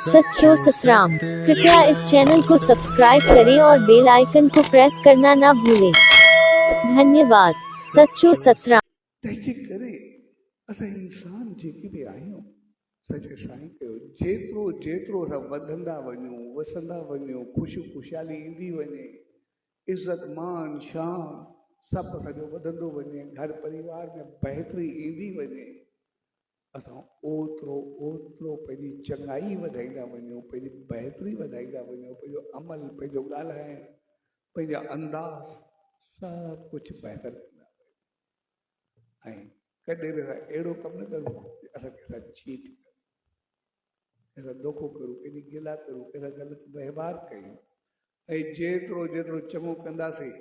सच्चो सतराम। कृपया इस चैनल को सब्सक्राइब करें और बेल आइकन को प्रेस करना ना भूलें। धन्यवाद। सच्चो सतराम। तंहिंजे करे असां इंसान जेके बि आहियूं सचे साईं कयो जेतिरो जेतिरो असां वधंदा वञूं वसंदा वञूं ख़ुशी ख़ुशहाली ईंदी वञे इज़त मान शान सभु असांजो वधंदो वञे घर परिवार में बहितरी ईंदी वञे असां ओतिरो ओतिरो पंहिंजी चङाई वधाईंदा वञूं पंहिंजी बहितरी वधाईंदा वञूं पंहिंजो अमल पंहिंजो ॻाल्हाइण पंहिंजा अंदाज़ सभु कुझु बहितर कंदा ऐं कॾहिं बि असां अहिड़ो कमु न करूं असां कंहिंसां चीट करूं कंहिंसां धोखो करूं कंहिंजी गिला करूं कंहिंसां ग़लति वहिंवार कयूं ऐं जेतिरो जेतिरो चङो कंदासीं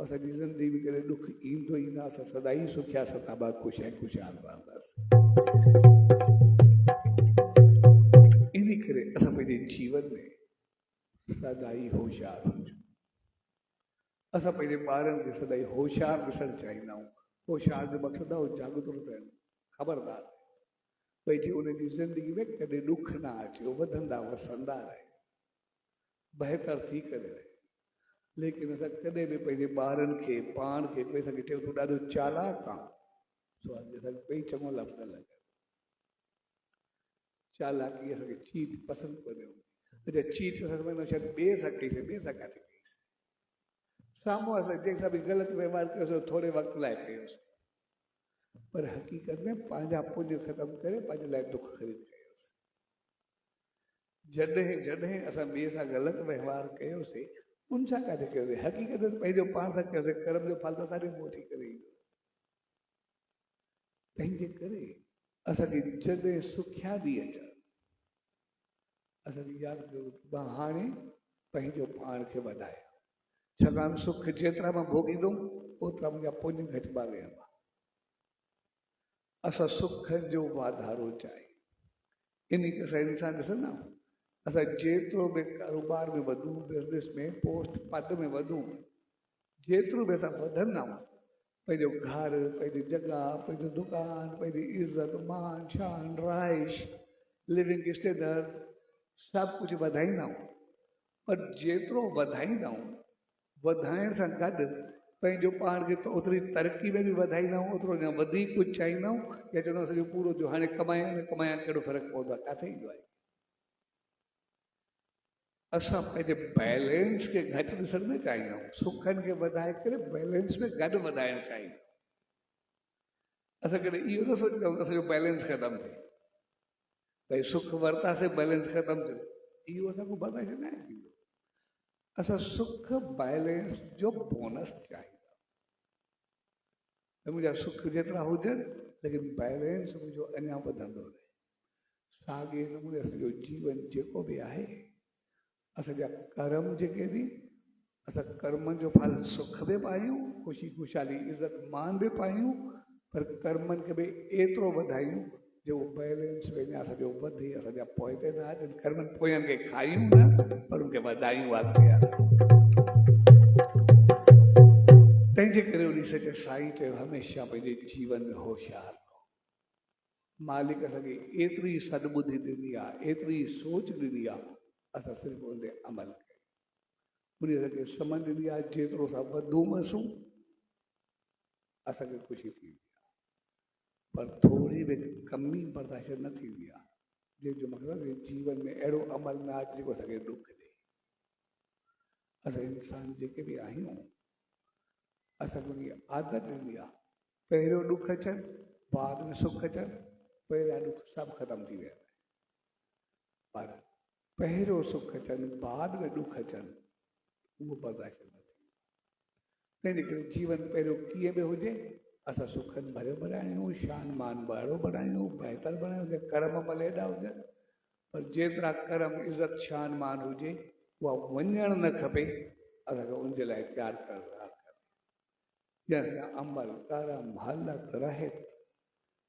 असांजी ज़िंदगी में कॾहिं ॾुख ईंदो ई न असां सदाई सुखिया सताबा ख़ुशि ऐं ख़ुशहाल रहंदासीं इन करे असां पंहिंजे जीवन में सदाई होशियार हुजूं असां पंहिंजे ॿारनि खे सदाई होशियार ॾिसणु चाहींदा आहियूं होशियार जो मक़सदु आहे जागरूक थियनि ख़बरदार भई जी उनजी ज़िंदगी में कॾहिं ॾुख न अचे वधंदा वसंदा रहे बहितर थी करे रहे लेकिन असां कॾहिं बि पंहिंजे ॿारनि खे पाण खे कोई असांखे चयो तूं ॾाढो चालाक आहे सो असांखे कोई चङो लफ़्ज़ न लॻे चालाकी असांखे चीट पसंदि कोन्हे अच्छा चीट असां सम्झंदा शायदि ॿिए सां कईसीं ॿिए सां काथे कईसीं साम्हूं असां जंहिंसां बि ग़लति वहिंवार कयोसीं थोरे वक़्त लाइ कयोसीं पर हक़ीक़त में पंहिंजा पुञ ख़तमु करे पंहिंजे लाइ दुख ख़रीद कयोसीं जॾहिं जॾहिं असां ॿिए सां ग़लति वहिंवार कयोसीं उन सां काथे कयोसीं हक़ीक़त पंहिंजो पाण सां कयोसीं कर्म जो फल त असांजे मुंहुं थी करे ईंदो तंहिंजे करे असांखे जॾहिं सुखिया ॾींहं अचनि असांखे यादि कयो मां हाणे पंहिंजो पाण खे वधाया छाकाणि सुख जेतिरा मां भोॻींदुमि ओतिरा मुंहिंजा पुञ घटिबा वेंदा असां सुख जो वाधारो चाहियूं इन करे असां इंसान ॾिसंदा असां जेतिरो बि कारोबार में वधूं बिज़नेस में पोस्ट पद में वधूं जेतिरो बि असां वधंदा आहियूं पंहिंजो घर पंहिंजी जॻह पंहिंजो दुकानु पंहिंजी इज़त मान शान राइश लिविंग स्टैंडर्ड सभु कुझु वधाईंदा आहियूं पर जेतिरो वधाईंदा आहियूं वधाइण सां गॾु पंहिंजो पाण खे त ओतिरी तरक़ी में बि वधाईंदा आहियूं ओतिरो अञा वधीक कुझु चाहींदा आहियूं या चवंदा सॼो पूरो जो हाणे कमाया न कमाया कहिड़ो फ़र्क़ु पवंदो आहे किथे ईंदो आहे असां पंहिंजे बैलेंस खे घटि ॾिसणु न चाहींदा आहियूं सुखनि खे वधाए करे बैलेंस में गॾु वधाइणु चाहींदा असां कॾहिं इहो न सोचींदा आहियूं असांजो बैलेंस ख़तमु थिए भई सुख वरितासीं बैलेंस ख़तमु थियो इहो असांखो बर्दाश्त न आहे थींदो असां सुख बैलेंस जो बोनस चाहींदा मुंहिंजा सुख जेतिरा हुजनि लेकिन बैलेंस मुंहिंजो अञा वधंदो रहे साॻे नमूने असांजो जीवन जेको बि आहे असांजा कर्म जेके बि असां कर्मनि जो फल सुख बि पायूं ख़ुशी ख़ुशहाली इज़त मान बि पायूं पर कर्मनि खे बि एतिरो वधायूं जो बैलेंस में अञा असांजो वधे असांजा पोइते न अचनि कर्मनि पोयनि खे खायूं न पर उनखे वधायूं अॻिते तंहिंजे करे उन सचे साईं चयो हमेशह पंहिंजे जीवन में होशियार रहो मालिक असांखे एतिरी सदबुद्धि ॾिनी आहे एतिरी सोच ॾिनी आहे असां सिर्फ़ु उन ते अमल कयूं उन असांखे सम्झ ॾिनी आहे जेतिरो असां वधूं वसूं असांखे ख़ुशी थींदी आहे पर थोरी बि कमी बर्दाश्त न थींदी आहे जंहिंजो मतिलबु जीवन में अहिड़ो अमल न अचे जेको असांखे ॾुख ॾिए असां इंसान जेके बि आहियूं असांखे उन आदत ॾिनी आहे पहिरियों ॾुख अचनि बाद में सुख अचनि पहिरियां ॾुख सभु ख़तमु थी विया पर पहिरियों सुख अचनि बाद में ॾुख अचनि उहो बर्दाश्त न थींदो तंहिंजे करे जीवन पहिरियों कीअं बि हुजे असां सुखनि भरियो बणायूं शान मान ॿाहिरो बणायूं बहितर बणायूं कर्म भले एॾा हुजनि पर जेतिरा कर्म इज़त शान मान हुजे उहा वञणु न खपे असांखे उनजे लाइ तयारु करणु जंहिंसां अमल कर्म हलत रहत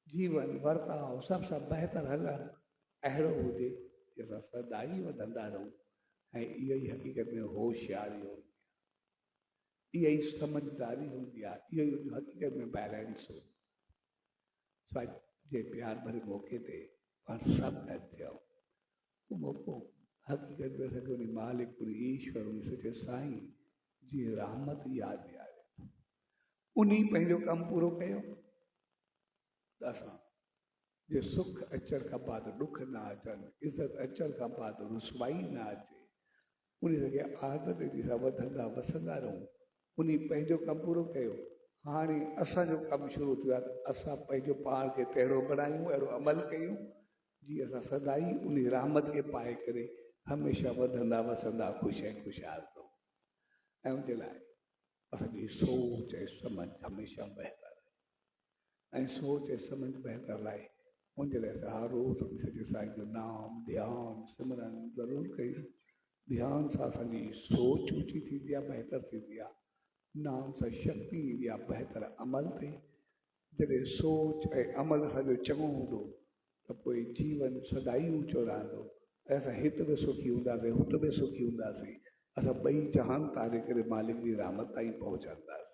जीवन वर्ताव सभु सां बहितर हलणु अहिड़ो हुजे कि असां सदाई वधंदा रहूं ऐं इहो ई हक़ीक़त में होशियारी हूंदी आहे इहा ई समझदारी हूंदी आहे इहो ई हक़ीक़त में बैलेंस हूंदो आहे जे प्यार भरे मौक़े ते पाण सभु गॾु थियूं पोइ हक़ीक़त में असांखे उन मालिक उन ईश्वर उन सचे साईं जी रहमत यादि ॾियारे उन पंहिंजो कमु पूरो कयो त असां जे सुख अचण खां बाद ॾुख न अचनि इज़त अचण खां बाद रुसवाई न अचे उन खे आदत जी सां वधंदा वसंदा रहूं उन पंहिंजो कमु पूरो कयो हाणे असांजो कमु शुरू थियो आहे त असां पंहिंजो पाण खे तहिड़ो बणायूं अहिड़ो अमल कयूं जीअं असां सदाई उन रहमत खे पाए करे हमेशह वधंदा वसंदा ख़ुशि ऐं ख़ुशहाल रहूं ऐं उनजे लाइ असांजी सोच ऐं सम्झ हमेशह बहितर ऐं सोच ऐं सम्झ बहितर लाइ उनजे लाइ असां हर रोज़ सचे साईं जो नाम ध्यानु सिमरन ज़रूरु कयूं ध्यान सां असांजी सोच ऊची थींदी आहे बहितर थींदी आहे नाम सां शक्ति ईंदी आहे बहितर अमल ते जॾहिं सोच ऐं अमल असांजो चङो हूंदो त पोइ जीवन सदाई ऊचो रहंदो ऐं असां हिते बि सुखी हूंदासीं हुते बि सुखी हूंदासीं असां ॿई जहान तारे करे मालिक जी रहमत ताईं पहुचंदासीं